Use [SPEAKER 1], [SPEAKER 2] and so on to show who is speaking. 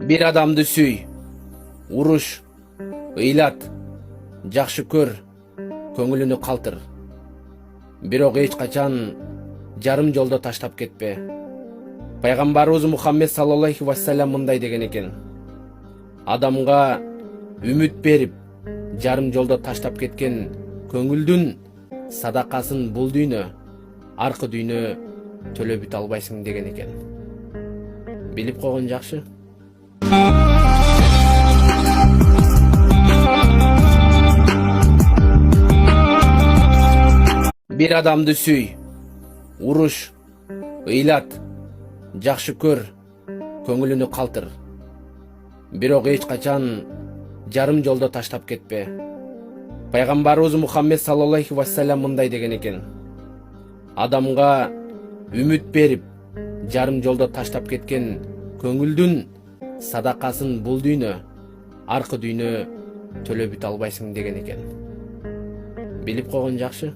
[SPEAKER 1] Bir adamды сүй, уруш, ыйлат, жакшы көр, көңүлүнү калтыр. Бирок эч качан жарым жолдо таштап кетпе. Пайгамбарыбыз Мухаммед саллаллаху вассалам мындай деген экен. Адамга үмүт берип, жарым жолдо таштап кеткен көңүлдүн садакасын бул дүйнө, аркы дүйнө төлөп бүтө албайсың деген экен. Билип койгон жакшы. Bir adamды сүй, уруш, ыйлат, жакшы көр, көңүлүнү калтыр. Бирок эч качан жарым жолдо таштап кетпе. Пайгамбарыбыз Мухаммед саллаллаху вассалам мындай деген экен. Адамга үмүт берип, жарым жолдо таштап кеткен көңүлдүн садакасын бул дүйнө, аркы дүйнө төлөп бүтө албайсың деген экен. Билип койгон жакшы.